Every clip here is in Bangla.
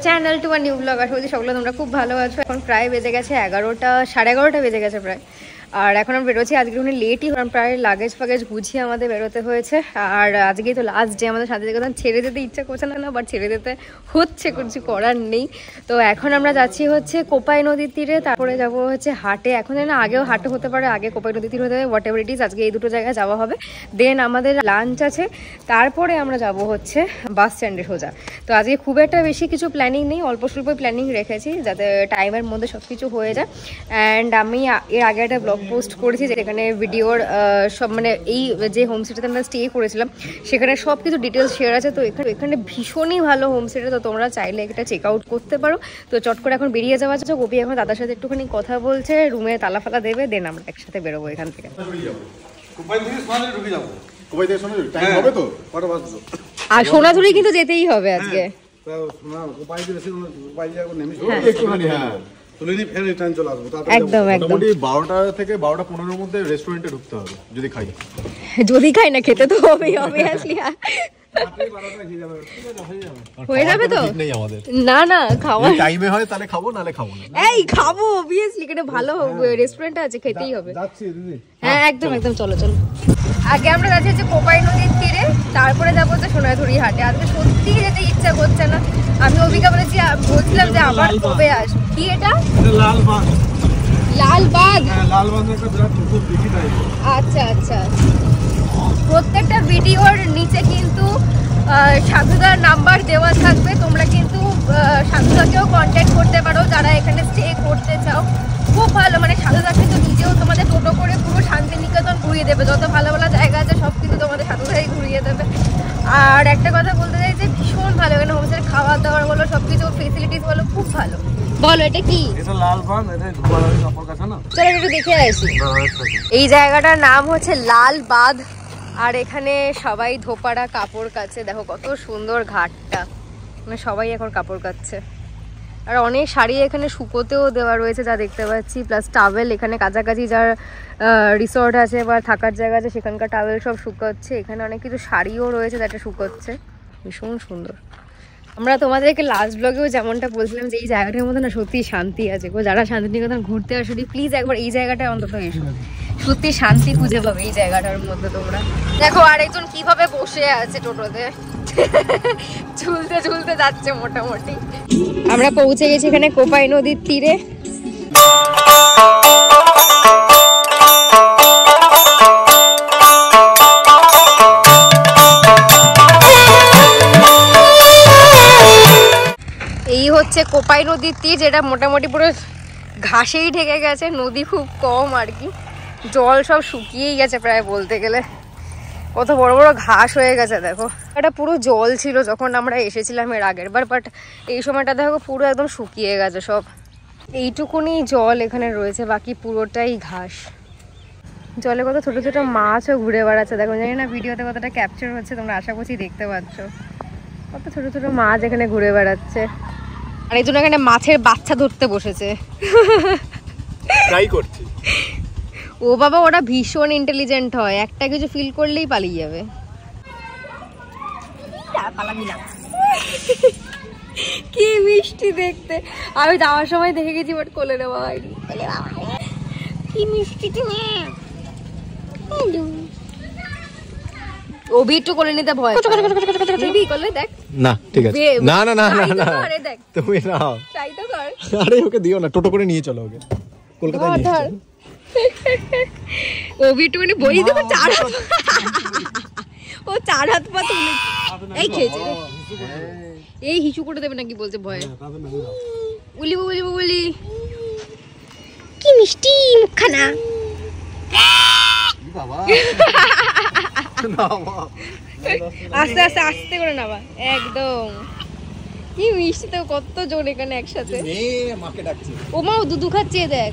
Channel to new blog. আশা করি সকলে তোমরা খুব ভালো আছো। এখন প্রায় বেজে গেছে 11টা, 11:30 বেজে গেছে প্রায়। আর এখন আমরা বেরোচ্ছি, আজকে উনি লেটই, কারণ প্রায় লাগেজ ফাগেজ গুছিয়ে আমাদের বেরোতে হয়েছে। আর আজকেই তো লাস্ট ডে, আমাদের সাথে কথা ছেড়ে যেতে ইচ্ছা করছে না, বাট ছেড়ে যেতে হচ্ছে, কিছু করার নেই। তো এখন আমরা যাচ্ছি হচ্ছে কোপাই নদীর তীরে, তারপরে যাব হচ্ছে হাটে। এখন না আগেও হাটে হতে পারে, আগে কোপাই নদীর তীর হতে হবে, হোয়াট এভার ইট ইজ। আজকে এই দুটো জায়গায় যাওয়া হবে, দেন আমাদের লাঞ্চ আছে, তারপরে আমরা যাব হচ্ছে বাস স্ট্যান্ডে সোজা। তো আজকে খুব একটা বেশি কিছু প্ল্যানিং নেই, অল্প স্বল্প প্ল্যানিং রেখেছি যাতে টাইমের মধ্যে সব কিছু হয়ে যায়। অ্যান্ড আমি এর আগে একটা ব্লগ পোস্ট করেছি যেখানে ভিডিওর সব মানে এই যে হোমস্টেতে আমরা স্টে করেছিলাম সেখানে সব কিছু ডিটেলস শেয়ার আছে। তো এখানে ভীষণই ভালো হোমস্টেটা, তো তোমরা চাইলে এটা চেক আউট করতে পারো। তো চট করে এখন বেরিয়ে যাওয়া যাচ্ছে। গোপী এখন দাদার সাথে একটুখানি কথা বলছে, রুমে তালা ফালা দেবে, দেন আমরা একসাথে বেরোবো এখান থেকে। আর সোনাঝুরি কিন্তু যেতেই হবে আজকে। একদম একদম 12টা থেকে 12:15 এর মধ্যে রেস্টুরেন্টে ঢুকতে হবে, যদি খাই না খেতে তো হবেই অবভিয়াসলি। হয়ে যাবে তো? না না, খাওয়া টাইমে হয় তাহলে খাবো, নালে খাবো না। এই খাবো অবভিয়াসলি, এখানে ভালো রেস্টুরেন্ট আছে, খেতেই হবে। হ্যাঁ একদম একদম, চলো চলো। আগে আমরা যাচ্ছি হচ্ছে কোপাই নদীর তীরে, তারপরে যাবো হচ্ছে সোনাঝুরি হাটে। আজকে সত্যি যেতে ইচ্ছা করছে না। আমি অভিজ্ঞতা বলছিলাম যে আবার কবে আস। কি এটা? লালবাগ। লালবাগ, আচ্ছা আচ্ছা। প্রত্যেকটা ভিডিওর নিচে কিন্তু সাধুদার নাম্বার দেওয়া থাকবে, তোমরা কিন্তু সাধুদাকেও কন্ট্যাক্ট করতে পারো যারা এখানে স্টে করতে চাও। খুব ভালো, মানে সাধুদা কিন্তু নিজেও তোমাদের টোটো করে পুরো শান্তিনিকেতন ঘুরিয়ে দেবে, যত ভালো ভালো জায়গা আছে সব কিন্তু তোমাদের সাধুদাই ঘুরিয়ে দেবে। আর একটা কথা বলতে চাই যে ভীষণ ভালো, এখানে হোমস্টের খাওয়া দাওয়ার বলো, সবকিছু ফেসিলিটিস বলো, খুব ভালো। বলো এটা কি? চলো একটু দেখে আসি। এই জায়গাটার নাম হচ্ছে লালবাগ, আর এখানে সবাই ধোপারা কাপড় কাচ্ছে। দেখো কত সুন্দর ঘাটটা, মানে সবাই এখন কাপড় কাচ্ছে। আর অনেক শাড়ি এখানে শুকোতেও দেওয়া রয়েছে যা দেখতে পাচ্ছি, প্লাস টাওয়েল এখানে কাছাকাছি যার রিসর্ট আছে বা থাকার জায়গা আছে সেখানকার টাওয়েল সব শুকোচ্ছে। এখানে অনেক কিছু শাড়িও রয়েছে যেটা শুকোচ্ছে, ভীষণ সুন্দর। আমরা তোমাদেরকে লাস্ট ব্লগেও যেমনটা বলছিলাম যে এই জায়গাটার মধ্যে না সত্যি শান্তি আছে গো। যারা শান্তিনিকেতন ঘুরতে আসো প্লিজ একবার এই জায়গাটায় অন্তত এসো, সত্যি শান্তি খুঁজে পাবে এই জায়গাটার মধ্যে তোমরা। দেখো আরেকজন কিভাবে বসে আছে টোটোতে, ঝুলতে ঝুলতে যাচ্ছে মোটামুটি। আমরা পৌঁছে গেছি এখানে কোপাই নদীর তীরে। এই হচ্ছে কোপাই নদীর তীর, যেটা মোটামুটি পুরো ঘাসেই ঢেকে গেছে, নদী খুব কম আর কি, জল সব শুকিয়েই গেছে প্রায় বলতে গেলে। কত বড় বড় ঘাস হয়ে গেছে দেখো। এটা পুরো জল ছিল যখন আমরা এসেছিলাম এর আগের বার, বাট এই সময়টা দেখো পুরো একদম শুকিয়ে গেছে সব। এইটুকুনি জল এখানে রয়েছে, বাকি পুরোটাই ঘাস। জলে কত ছোট ছোট মাছও ঘুরে বেড়াচ্ছে দেখো, জানি না ভিডিওতে কতটা ক্যাপচার হচ্ছে, তোমরা আশা করছি দেখতে পাচ্ছ। কত ছোট ছোট মাছ এখানে ঘুরে বেড়াচ্ছে, আর এই জন্য এখানে মাছের বাচ্চা ধরতে বসেছে। ট্রাই করছি। ও বাবা, ওরা ভীষণ ইন্টেলিজেন্ট হয়, একটা কিছু ফিল করলেই পালিয়ে যাবে। কি মিষ্টি দেখতে, আমি যাওয়ার সময় দেখে গেছি বাট কোলে নেওয়া হয়নি। কি মিষ্টি তুমি। ওবি একটু কোলে নিতে ভয় করলে দেখ। না ঠিক আছে, না না না না না তুমি নাও, ট্রাই তো কর। আরে ওকে দিও না, টোটো করে নিয়ে চলো ওকে কলকাতায় নিয়ে চলো। ওবি একটু মানে বই দেবো, ও 4 হাত পা তুলে এই খেয়েছে। এই হিসু করে দেবে নাকি বলছে ভয়ে। বলি বলি বলি কি মিষ্টি মুখখানা। আস্তে আস্তে আস্তে করে নাবা একদম। কি মিষ্টি তো, কত জন এখানে একসাথে। ও মা, ও দুধু খাচ্ছে দেখ।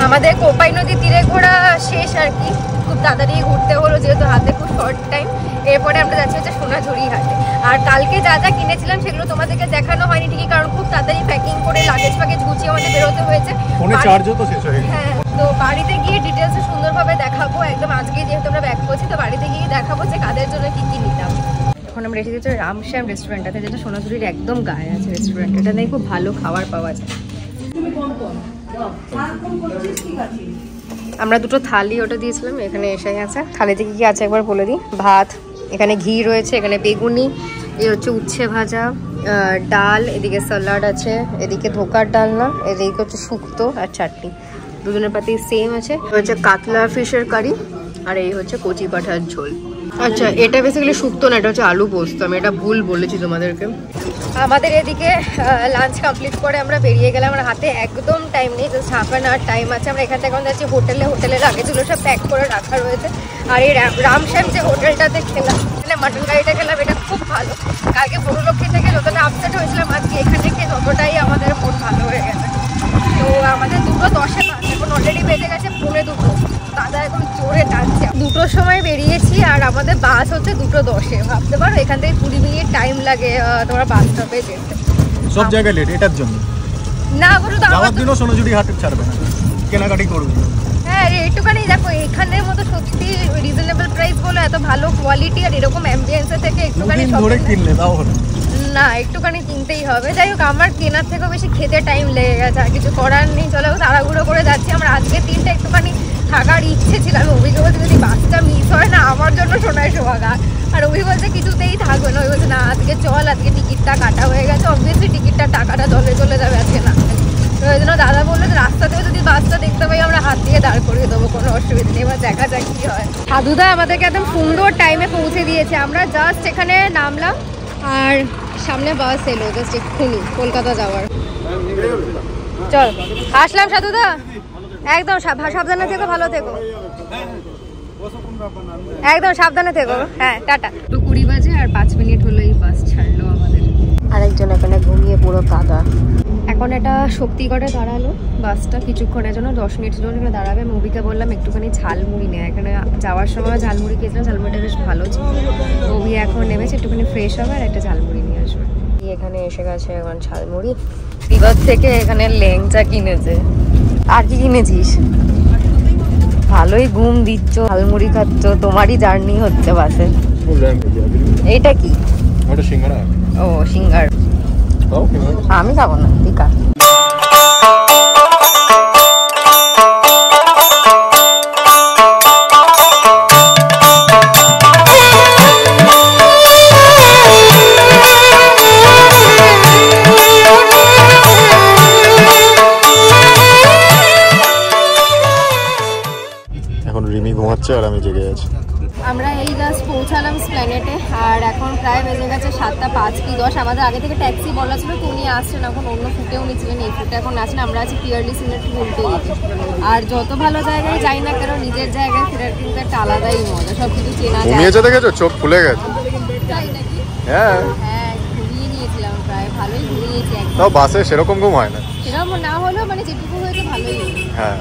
আমাদের কোপাই নদীর তীরে ঘোরা শেষ আর কি, খুব তাড়াতাড়ি ঘুরতে হলো যেহেতু হাতে খুব শর্ট টাইম। এরপরে আমরা যাচ্ছি হচ্ছে সোনাঝুরি হাটে। আর কালকে যা যা কিনেছিলাম সেগুলো তোমাদেরকে দেখানো হয়নি ঠিকই, কারণ খুব তাড়াতাড়ি প্যাকিং করে লাগেজ ফাগেজ গুছিয়ে আমাদের বেরোতে হয়েছে। হ্যাঁ, তো বাড়িতে গিয়ে ডিটেলসে সুন্দরভাবে দেখাবো একদম। আজকে যেহেতু আমরা ব্যাক করছি তো বাড়িতে গিয়ে দেখাবো যে কাদের জন্য কি কি নিতাম। এখন আমরা এসে দিচ্ছি রামশ্যাম রেস্টুরেন্টটাতে, যেটা সোনাঝুরির একদম গায়ে আছে রেস্টুরেন্ট। এটা নিয়ে খুব ভালো খাবার পাওয়া যায়। আমরা দুটো থালি ওটা দিয়েছিলাম, এখানে এসে গেছে। থালিতে কি কি আছে একবার বলে দিই। ভাত, এখানে ঘি রয়েছে, এখানে বেগুনি, এই হচ্ছে উচ্ছে ভাজা, ডাল, এদিকে স্যালাড আছে, এদিকে ধোকার ডালনা, এদিকে হচ্ছে শুক্তো আর চাটনি। দুজনের পাতি সেম আছে। হচ্ছে কাতলা ফিশের কারি, আর এই হচ্ছে কচি পাঠার ঝোল। আচ্ছা, এটা বেসিক্যালি শুক্তো না, এটা হচ্ছে আলু পোস্ত। আমি এটা ভুল বলেছি তোমাদেরকে। আমাদের এদিকে লাঞ্চ কমপ্লিট করে আমরা বেরিয়ে গেলাম। আমার হাতে একদম টাইম নেই, just half an hour time আছে। আমরা এখান থেকে এখন যাচ্ছি হোটেলে। হোটেলের আগেগুলো সব প্যাক করে রাখা রয়েছে। আর এই রামশ্যাম যে হোটেলটাতে খেলাম, এখানে মাটন কারিটা খেলাম, এটা খুব ভালো। কালকে বড়লক্ষ্মী থেকে যতটা আপসেট হয়েছিলাম, আজকে এখানে খেয়ে ততটাই আমাদের মন ভালো হয়ে গেছে। তো আমাদের 2:10-এ বাস, এখন অলরেডি বেজে গেছে 2:45। দাদা এখন জোরে টানছে। 2টোর সময় বেরিয়েছি আর আমাদের বাস হচ্ছে 2:10-এ। ভাবতে পারো এখান থেকে 20 মিনিট টাইম লাগে তোমার বাস স্টপে যেতে। সব জায়গায় লেট এটার জন্য না বলো তো, যাওয়ার দিনও সোনাঝুরি হাটে ছাড়বে না, কেনাকাটি করবে। হ্যাঁ, একটুখানি দেখো এখানের মতো সত্যি রিজনেবল প্রাইস বলে এত ভালো কোয়ালিটি আর এরকম অ্যাম্বিয়েন্সের থেকে একটুখানি ধরে কিনলে তাও হলো না, একটুখানি কিনতেই হবে। যাই হোক, আমার কেনার থেকেও বেশি খেতে টাইম লেগে গেছে, আর কিছু করার নেই। চলো তাড়াহুড়ো করে যাচ্ছি। আমরা আজকে দিনটা একটুখানি থাকার ইচ্ছে ছিল। আমি অভিজ্ঞ বলতে যদি বাসটা মিস হয় না, আমার জন্য সোনায় সোহাগা। আর অভি বলছে কিছুতেই থাকবে না। ওই বলছে না, আজকে চল, আজকে টিকিটটা কাটা হয়ে গেছে, অবভিয়াসলি টিকিটটা টাকাটা জলে চলে যাবে আজকে না। তো ওই জন্য দাদা বললো যে রাস্তাতেও যদি বাসটা দেখতে পাই আমরা হাত দিয়ে দাঁড় করিয়ে দেবো, কোনো অসুবিধা নেই। এবার দেখা যাক কি হয়। সাধুদা আমাদেরকে একদম সুন্দর টাইমে পৌঁছে দিয়েছে। আমরা জাস্ট এখানে নামলাম আর সামনে বাস এলো জাস্ট এক্ষুনি কলকাতা যাওয়ার। চল আসলাম সাধুদা, একদম সাবধানে থেকো, ভালো থেকো, একদম সাবধানে থেকো। হ্যাঁ, টাটা। 2:20 বাজে আর 5 মিনিট হলো এই বাস ছাড়লো আমাদের। আরেকজন এখানে ঘুমিয়ে পুরো কাদা। এখন এটা শক্তিগড়ে দাঁড়ালো বাসটা, কিছুক্ষণের জন্য 10 মিনিটের জন্য এখানে দাঁড়াবে। মুভিকে বললাম একটুখানি ঝালমুড়ি নেয়, এখানে যাওয়ার সময় ঝালমুড়ি খেয়েছিলাম, ঝালমুড়িটা বেশ ভালো ছিল। মুভি এখন নেমেছে, একটুখানি ফ্রেশ হবে আর একটা ঝালমুড়ি নিয়ে আসবে। এখানে এসে গেছে এখন ঝালমুড়ি। বিবাদ থেকে এখানে ল্যাংচা কিনেছে। আর কি কিনেছিস? ভালোই ঘুম দিচ্ছ, ঝালমুড়ি খাচ্ছ, তোমারই জার্নি হচ্ছে বাসে। এইটা কি? সিঙ্গারা। ও সিঙ্গার, আমি খাবো না, ঠিক আছে। এখন রিমি ঘুমাচ্ছে আর আমি জেগে আছি। আমরা এই জাস্ট পৌঁছালাম স্প্ল্যানেটে আর এখন প্রায় বেজে গেছে 7:05 কি 10। আমাদের আগে থেকে ট্যাক্সি বলা ছিল, তো উনি আসছেন এখন, অন্য ফুটেও নিয়েছিলেন, এই ফুটে এখন আসেন। আমরা আছি পিয়ারলি সিনের উল্টো দিকে। আর যত ভালো জায়গায় যাই না কেন, নিজের জায়গায় ফেরার কিন্তু একটা আলাদাই মজা, সব কিছু চেনা যায়। ঘুমিয়েছে দেখেছো, চোখ খুলে গেছে। তাই নাকি? হ্যাঁ হ্যাঁ, ঘুমিয়ে নিয়েছিলাম, প্রায় ভালোই ঘুমিয়েছি। তাও বাসে সেরকম ঘুম হয় না, সেরকম না হলেও মানে যেটুকু হয়েছে ভালোই। হ্যাঁ।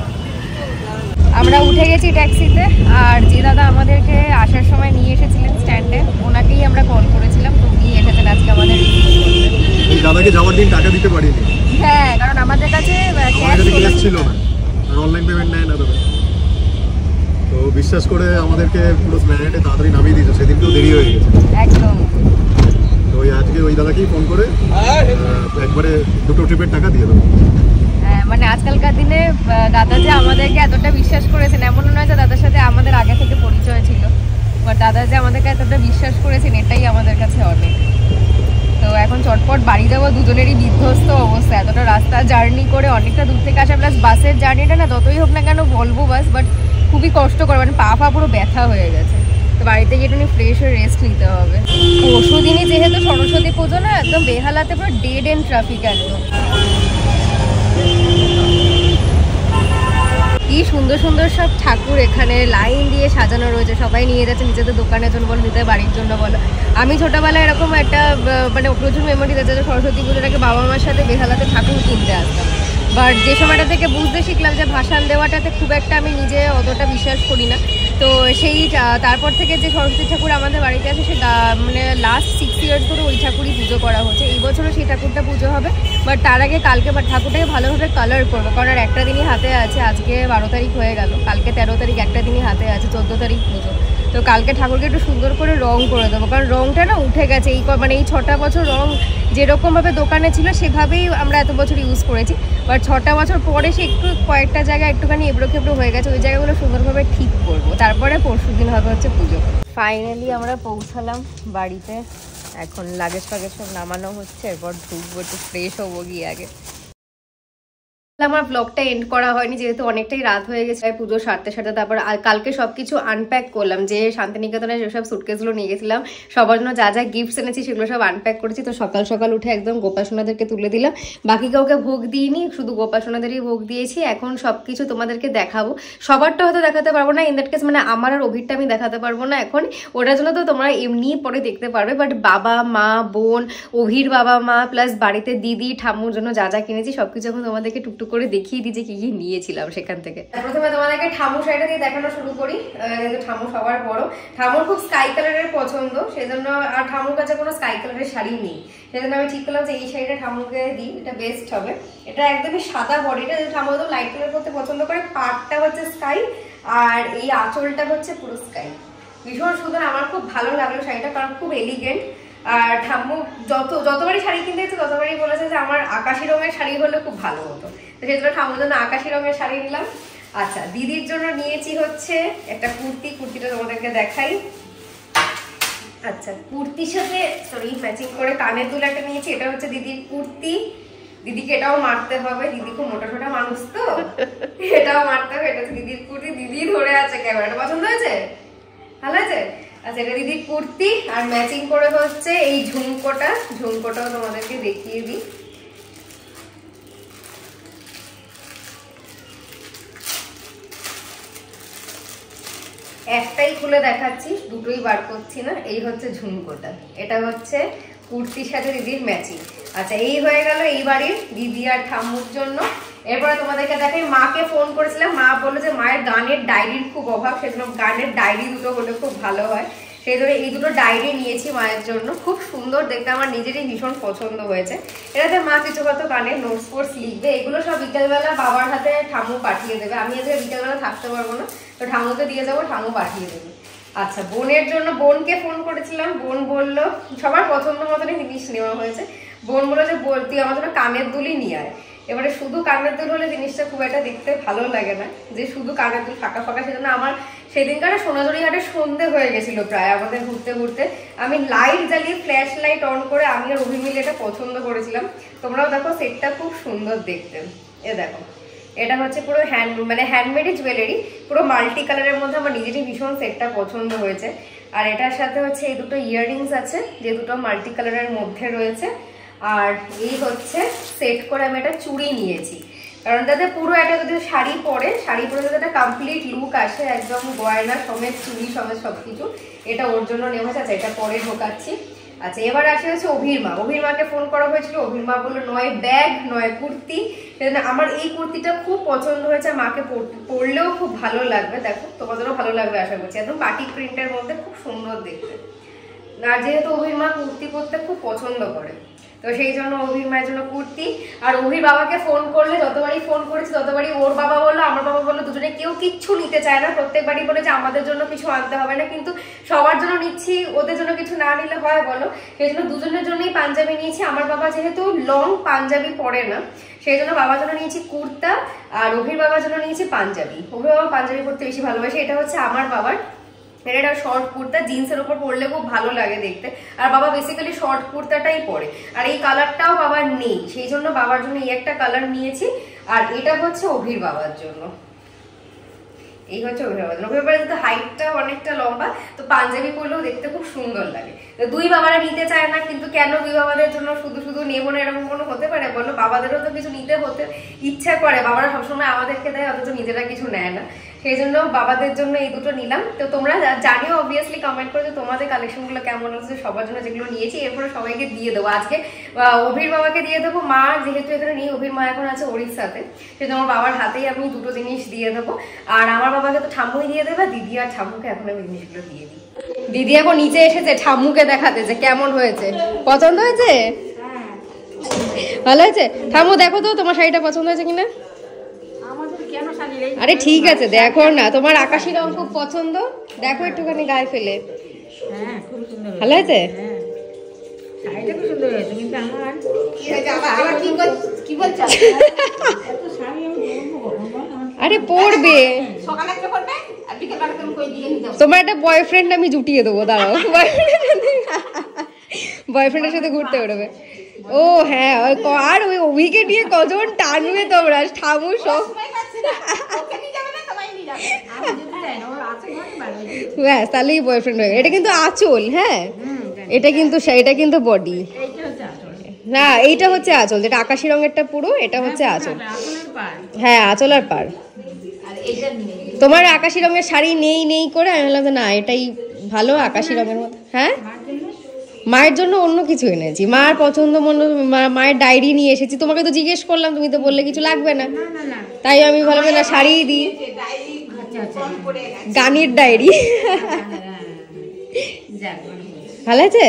আমরা উঠে গেছি ট্যাক্সিতে আর যে দাদা আমাদেরকে আসার সময় নিয়ে এসেছিলেন স্ট্যান্ডে, ওনাকেই আমরা কল করেছিলাম, তো উনি এসেছেন আজকে আমাদের এই দাদাকে যাওয়ার দিন টাকা দিতে পারিনি। হ্যাঁ, কারণ আমাদের কাছে ক্যাশ ছিল না, আর অনলাইন পেমেন্ট নেয় না তবে। তো বিশ্বাস করে আমাদেরকে পুরো স্প্ল্যানেটে তাড়াতাড়ি নামিয়ে দিয়েছে, সেদিনকেও দেরি হয়ে গেছে একদম। তো ওই আজকে ওই দাদাকেই ফোন করে একবারে দুটো ট্রিপের টাকা দিয়ে দেবো। মানে আজকালকার দিনে দাদা যে আমাদেরকে এতটা বিশ্বাস করেছেন, এমন নয় যে দাদার সাথে আমাদের আগে থেকে পরিচয় ছিল, বাট দাদা যে আমাদেরকে এতটা বিশ্বাস করেছেন এটাই আমাদের কাছে অনেক। তো এখন চটপট বাড়ি যাবো, দুজনেরই বিধ্বস্ত অবস্থা, এতটা রাস্তা জার্নি করে অনেকটা দূর থেকে আসা, প্লাস বাসের জার্নিটা না যতই হোক না কেন ভলভো বাস, বাট খুবই কষ্টকর, মানে পা পুরো ব্যথা হয়ে গেছে। তো বাড়িতে গিয়ে একটু ফ্রেশ হয়ে রেস্ট নিতে হবে। পরশু দিনই যেহেতু সরস্বতী পুজো না, একদম বেহালাতে পুরো ডেড এন্ড ট্রাফিক একদম। কি সুন্দর সুন্দর সব ঠাকুর এখানে লাইন দিয়ে সাজানো রয়েছে, সবাই নিয়ে যাচ্ছে নিজেদের দোকানের জন্য বলো, নিজেদের বাড়ির জন্য বলো। আমি ছোটবেলায় এরকম একটা মানে প্রচুর মেমোরি আছে যে সরস্বতী পুজোটাকে বাবা মার সাথে বেহালাতে ঠাকুর কিনতে আসতাম। বাট যে সময়টা থেকে বুঝতে শিখলাম যে ভাসান দেওয়াটাতে খুব একটা আমি নিজে অতটা বিশ্বাস করি না। তো সেই তারপর থেকে যে সরস্বতী ঠাকুর আমাদের বাড়িতে আছে সে মানে লাস্ট 6 ইয়ার্স ধরে ওই ঠাকুরই পুজো করা হচ্ছে। এই বছরও সেই ঠাকুরটা পুজো হবে, বাট তার আগে কালকে ঠাকুরটাকে ভালোভাবে কালার করবো, কারণ আর একটা দিনই হাতে আছে। আজকে 12 তারিখ হয়ে গেল, কালকে 13 তারিখ, একটা দিনই হাতে আছে, 14 তারিখ পুজো। তো কালকে ঠাকুরকে একটু সুন্দর করে রং করে দেবো, কারণ রংটা না উঠে গেছে। মানে এই 6টা বছর রং যেরকমভাবে দোকানে ছিল সেভাবেই আমরা এত বছর ইউজ করেছি, বাট 6টা বছর পরে সে একটু কয়েকটা জায়গায় একটুখানি এবড়ো খেবড়ো হয়ে গেছে। ওই জায়গাগুলো সুন্দরভাবে ঠিক করবো, তারপরে পরশুদিন হবে হচ্ছে পুজো। ফাইনালি আমরা পৌঁছালাম বাড়িতে, এখন লাগেজ ফাগেজ সব নামানো হচ্ছে, এরপর ঢুকবো, একটু ফ্রেশ হবো গিয়ে আগে। আমার ব্লগটা এন্ড করা হয়নি যেহেতু অনেকটাই রাত হয়ে গেছে পুজো সারতে সারতে। তারপর কালকে সবকিছু আনপ্যাক করলাম, যে শান্তিনিকেতনে যেসব সুটকেসগুলো নিয়ে গেছিলাম সবার জন্য যা যা গিফটস এনেছি সেগুলো সব আনপ্যাক করেছি। তো সকাল সকাল উঠে একদম গোপাসোনাদেরকে তুলে দিলাম, বাকি কাউকে ভোগ দিইনি, শুধু গোপাসোনাদেরই ভোগ দিয়েছি। এখন সবকিছু তোমাদেরকে দেখাবো, সবারটা হয়তো দেখাতে পারবো না, ইন দ্যাট কেস মানে আমার আর অভিরটা আমি দেখাতে পারবো না এখন, ওটার জন্য তো তোমরা এমনি পরে দেখতে পারবে। বাট বাবা মা বোন, অভির বাবা মা প্লাস বাড়িতে দিদি ঠাম্মুর জন্য যা যা কিনেছি সবকিছু এখন তোমাদেরকে টুকটুক করে দেখিয়ে দিই যে কি কি নিয়েছিলাম সেখান থেকে। প্রথমে তোমাদেরকে ঠাম্মু শাড়িটা দিয়ে দেখানো শুরু করি, যেহেতু ঠাম্মু সবার বড়। ঠাম্মুর খুব স্কাই কালারের পছন্দ, সেজন্য আর ঠাম্মুর কাছে কোনো স্কাই কালারের শাড়ি নেই, সেজন্য আমি ঠিক করলাম যে এই শাড়িটা ঠাম্মুকে দিই, এটা বেস্ট হবে। এটা একদমই সাদা বডিটা, ঠাম্মু একদম লাইট কালার করতে পছন্দ করে। পাটটা হচ্ছে স্কাই আর এই আঁচলটা হচ্ছে পুরো স্কাই, ভীষণ সুন্দর। আমার খুব ভালো লাগলো শাড়িটা, কারণ খুব এলিগেন্ট। আর ঠাম্মু যতবারই শাড়ি কিনতে গেছে ততবারই বলেছে যে আমার আকাশি রঙের শাড়ি হলে খুব ভালো হতো, তো সেই জন্য ঠাম্মুর জন্য আকাশি রঙের শাড়ি নিলাম। আচ্ছা, দিদির জন্য নিয়েছি হচ্ছে একটা কুর্তি, কুর্তিটা তোমাদেরকে দেখাই। আচ্ছা, কুর্তির সাথে ম্যাচিং করে কানের দুল একটা নিয়েছি, এটা হচ্ছে দিদির কুর্তি। দিদিকে এটাও মারতে হবে, দিদি খুব মোটা ছোটা মানুষ তো, এটাও মারতে হবে। এটা হচ্ছে দিদির কুর্তি, দিদি ধরে আছে ক্যামেরাটা। পছন্দ হয়েছে? ভালো আছে? আচ্ছা, এটা দিদির কুর্তি, আর ম্যাচিং করে হচ্ছে এই ঝুমকোটাও তোমাদেরকে দেখিয়ে দিই। একটাই খুলে দেখাচ্ছি, দুটোই বার করছি না। এই হচ্ছে ঝুমকোটা, এটা হচ্ছে কুর্তির সাথে দিদির ম্যাচিং। আচ্ছা, এই হয়ে গেল এই বাড়ির দিদি আর ঠাম্মুর জন্য। এরপরে তোমাদেরকে দেখাই, মাকে ফোন করেছিলাম, মা বললো যে মায়ের গানের ডায়েরির খুব অভাব, সেজন্য গানের ডায়েরি দুটো হলে খুব ভালো হয়, সেই জন্য এই দুটো ডায়েরি নিয়েছি মায়ের জন্য। খুব সুন্দর দেখতে, আমার নিজেরই ভীষণ পছন্দ হয়েছে। এটাতে মা কিছু কত গানের নোটস ফোর্স লিখবে, এগুলো সব বিকেলবেলা বাবার হাতে ঠাম্মু পাঠিয়ে দেবে। আমি আজকে বিকেলবেলা থাকতে পারবো না, তো ঠাম্মুকে দিয়ে যাবো, ঠাম্মু পাঠিয়ে দেবে। আচ্ছা, বোনের জন্য বোনকে ফোন করেছিলাম, বোন বললো সবার পছন্দ মতনই জিনিস নেওয়া হয়েছে। বোন বললো যে তুই আমার জন্য কানের দুলই নিয়ে আয়। এবারে শুধু কানের দুল হলে জিনিসটা খুব একটা দেখতে ভালো লাগে না, যে শুধু কানের দুল ফাঁকা ফাঁকা, সেজন্য আমার সেদিনকার সোনাঝুরি হাটে সন্ধে হয়ে গেছিল প্রায় আমাদের ঘুরতে ঘুরতে। আমি লাইট জ্বালিয়ে ফ্ল্যাশ লাইট অন করে আমি আর অভি মিলে এটা পছন্দ করেছিলাম। তোমরাও দেখো, সেটটা খুব সুন্দর দেখতে। এ দেখো, এটা হচ্ছে পুরো হ্যান্ডমেড জুয়েলারি, পুরো মাল্টি কালারের মধ্যে আমার নিজেরই ভীষণ সেটটা পছন্দ হয়েছে। আর এটার সাথে হচ্ছে এই দুটো ইয়াররিংস আছে, যে দুটো মাল্টি কালারের মধ্যে রয়েছে। আর এই হচ্ছে সেট করে আমি একটা চুড়ি নিয়েছি, কারণ তাতে পুরো একটা যদি শাড়ি পরে যাতে একটা কমপ্লিট লুক আসে, একদম গয়না সমেত চুড়ি সমেত সবকিছু, এটা ওর জন্য নেওয়া হয়েছে। আচ্ছা, এটা পরে ঢোকাচ্ছি। আচ্ছা, এবার আসে হচ্ছে অভির মাকে ফোন করা হয়েছিল। অভির মা বললো নয় ব্যাগ নয় কুর্তি, সেজন্য আমার এই কুর্তিটা খুব পছন্দ হয়েছে, মাকে পরলেও খুব ভালো লাগবে। দেখো, তোমাদেরও ভালো লাগবে আশা করছি, একদম পার্টি প্রিন্টের মধ্যে খুব সুন্দর দেখতে। আর যেহেতু অভির মা কুর্তি পরতে খুব পছন্দ করে, তো সেই জন্য অভির মায়ের জন্য কুর্তি। আর অভির বাবাকে ফোন করলে, যতবারই ফোন করেছি ততবারই ওর বাবা বললো আমার বাবা বললো, দুজনে কেউ কিচ্ছু নিতে চায় না, প্রত্যেকবারই বলে যে আমাদের জন্য কিছু আনতে হবে না, কিন্তু সবার জন্য নিচ্ছি, ওদের জন্য কিছু না নিলে হয় বলো? সেই জন্য দুজনের জন্যই পাঞ্জাবি নিয়েছি। আমার বাবা যেহেতু লং পাঞ্জাবি পরে না, সেই জন্য বাবার জন্য নিয়েছি কুর্তা, আর অভির বাবার জন্য নিয়েছি পাঞ্জাবি। অভির বাবা পাঞ্জাবি পরতে বেশি ভালোবাসে। এটা হচ্ছে আমার বাবার, এটা শর্ট কুর্তা, জিন্সের উপর পরলে খুব ভালো লাগে দেখতে। আর বাবা বেসিক্যালি শর্ট কুর্তাটাই পরে, আর এই কালারটাও বাবার নেই, সেই জন্য বাবার জন্য এই একটা কালার নিয়েছি। আর এটা হচ্ছে অভির বাবার জন্য, এই হচ্ছে অভির বাবার জন্য। অভির বাবার যেহেতু হাইটটা অনেকটা লম্বা, তো পাঞ্জাবি পরলেও দেখতে খুব সুন্দর লাগে। তো দুই বাবারা নিতে চায় না, কিন্তু কেন দুই বাবাদের জন্য শুধু শুধু নেবো না, এরকম কোনো হতে পারে বলো? বাবাদেরও তো কিছু নিতে হতে ইচ্ছা করে, বাবারা সবসময় আমাদেরকে দেয়, অথচ নিজেরা কিছু নেয় না। সেই জন্য বাবাদের জন্য এই দুটো নিলাম। তো তোমরা জানিও অবভিয়াসলি কমেন্ট করে যে তোমাদের কালেকশনগুলো কেমন হচ্ছে, সবার জন্য যেগুলো নিয়েছি। এরপরে সবাইকে দিয়ে দেবো। আজকে অভির বাবাকে দিয়ে দেবো, মা যেহেতু এখানে নেই, অভির মা এখন আছে ওড়িশাতে, সেজন্য আমার বাবার হাতেই আমি দুটো জিনিস দিয়ে দেবো। আর আমার বাবাকে তো ঠাম্মুই দিয়ে দেবে, দিদি আর ঠাম্মুকে এখন আমি জিনিসগুলো দিয়ে দিই। দিদি এখন নিচে এসেছে ঠাম্মুকে দেখাতে যে কেমন হয়েছে, পছন্দ হয়েছে, ভালো হয়েছে। ঠাম্মু দেখো তো তোমার শাড়িটা পছন্দ হয়েছে কিনা। আরে ঠিক আছে, দেখো না, তোমার আকাশি রং খুব পছন্দ, দেখো একটুখানি গায়ে ফেলে। ভালো হয়েছে। আরে পড়বে, তোমার একটা বয়ফ্রেন্ড আমি জুটিয়ে দেবো, দাঁড়াও। বয়ফ্রেন্ডের সাথে ঘুরতে বেরোবে। ও হ্যাঁ, আর ওই অভিকে নিয়ে কজন টানবে তোমরা, ঠামু সব। ব্যাস, তাহলেই বয়ফ্রেন্ড হয়ে গেল। এটা কিন্তু আঁচল, হ্যাঁ, এটা কিন্তু বডি না, এইটা হচ্ছে আঁচল, যেটা আকাশি রঙেরটা পুরো, এটা হচ্ছে আঁচল। হ্যাঁ, আঁচল আর পার। তোমার আকাশি রঙের শাড়ি নেই করে আমি বললাম না, এটাই ভালো আকাশি রঙের মতো। হ্যাঁ, মায়ের জন্য অন্য কিছু এনেছি, মার পছন্দ মতো মায়ের ডায়েরি নিয়ে এসেছি। তোমাকে তো জিজ্ঞেস করলাম, তুমি তো বললে কিছু লাগবে না, তাই আমি ভাবলাম না শাড়ি দিই। গানের ডায়েরি। ভালো আছে।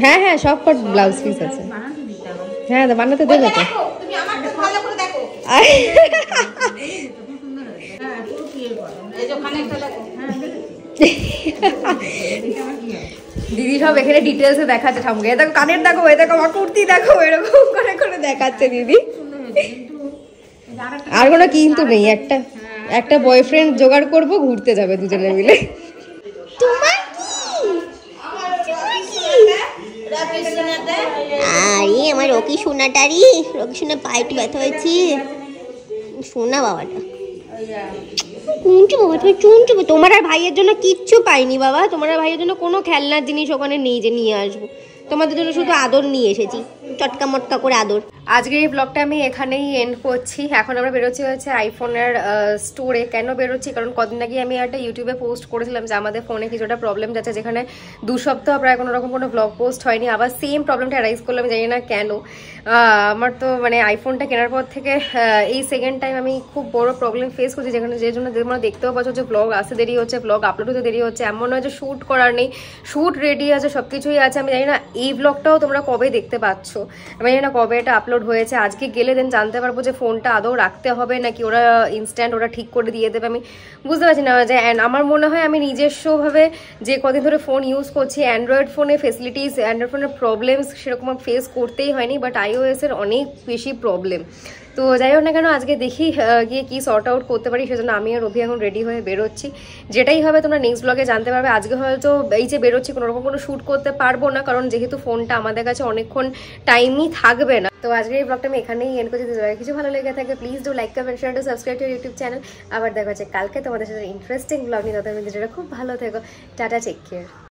হ্যাঁ হ্যাঁ, সব কট ব্লাউজ পিস আছে। হ্যাঁ, বানাতে দেবে তো। দিদি সব এখানে ডিটেলসে দেখাচ্ছে ঠাম্মুকে। এ দেখো কানের, দেখো এ দেখো আমার কুর্তি, দেখো এরকম করে দেখাচ্ছে দিদি। আর কোনো কিন্তু নেই, একটা বয়ফ্রেন্ড জোগাড় করবো, ঘুরতে যাবে দুজনে মিলে। আরে আমার রকি সোনাটারি, রকি সোনা পায়ে একটু ব্যথা হয়েছে, সোনা বাবাটা। কুঞ্চু বাবা, তুমি চুনচু। তোমার আর ভাইয়ের জন্য কিচ্ছু পাইনি বাবা, তোমার আর ভাইয়ের জন্য কোনো খেলনার জিনিস ওখানে নেই যে নিয়ে আসবো। তোমাদের জন্য শুধু আদর নিয়ে এসেছি, চটকা মটকা করে আদর। আজকের এই ব্লগটা আমি এখানেই এন্ড করছি। এখন আমরা বেরোচ্ছি হচ্ছে আইফোনের স্টোরে। কেন বেরোচ্ছি, কারণ কদিন আগে আমি একটা ইউটিউবে পোস্ট করেছিলাম যে আমাদের ফোনে কিছুটা প্রবলেম যাচ্ছে, যেখানে 2 সপ্তাহ প্রায় কোনো রকম কোনো ব্লগ পোস্ট হয়নি। আবার সেম প্রবলেমটা অ্যারাইজ করলাম, জানি না কেন। আমার তো মানে আইফোনটা কেনার পর থেকে এই সেকেন্ড টাইম আমি খুব বড় প্রবলেম ফেস করছি, যেখানে যে জন্য তোমরা দেখতেও পাচ্ছ যে ব্লগ আসতে দেরি হচ্ছে, ব্লগ আপলোড হতে দেরি হচ্ছে। এমন নয় যে শ্যুট করার নেই, শ্যুট রেডি আছে, সব কিছুই আছে। আমি জানি না এই ব্লগটাও তোমরা কবে দেখতে পাচ্ছ, আমি জানি না কবে এটা আপলোড হয়েছে। আজকে গেলে দেন জানতে পারবো যে ফোনটা আদৌ রাখতে হবে নাকি ওরা ইনস্ট্যান্ট ওরা ঠিক করে দিয়ে দেবে, আমি বুঝতে পারছি না। যে আমার মনে হয় আমি নিজস্বভাবে যে কদিন ধরে ফোন ইউজ করছি, অ্যান্ড্রয়েড ফোনে ফেসিলিটিস, অ্যান্ড্রয়েড ফোনের প্রবলেমস সেরকম ফেস করতেই হয়নি, বাট iOS এর অনেক বেশি প্রবলেম। তো যাই হোক না কেন, আজকে দেখি গিয়ে কি সর্ট আউট করতে পারি। সেজন্য আমি আর রবি এখন রেডি হয়ে বেরোচ্ছি। যেটাই হবে তোমরা নেক্সট ব্লগে জানতে পারবে। আজকে হয়তো এই যে বেরোচ্ছি কোনো রকম কোনো শ্যুট করতে পারবো না, কারণ যেহেতু ফোনটা আমাদের কাছে অনেকক্ষণ টাইমই থাকবে না। তো আজকের এই ব্লগটা আমি এখানেই এন্ড করছি। যদি কিছু ভালো লেগে থাকে please do like, comment, share, to subscribe to YouTube channel. আবার দেখা হচ্ছে কালকে তোমাদের সাথে ইন্টারেস্টিং ব্লগ নিয়ে। ততক্ষণ যেটা খুব ভালো থেকো, টাটা, টেক কেয়ার।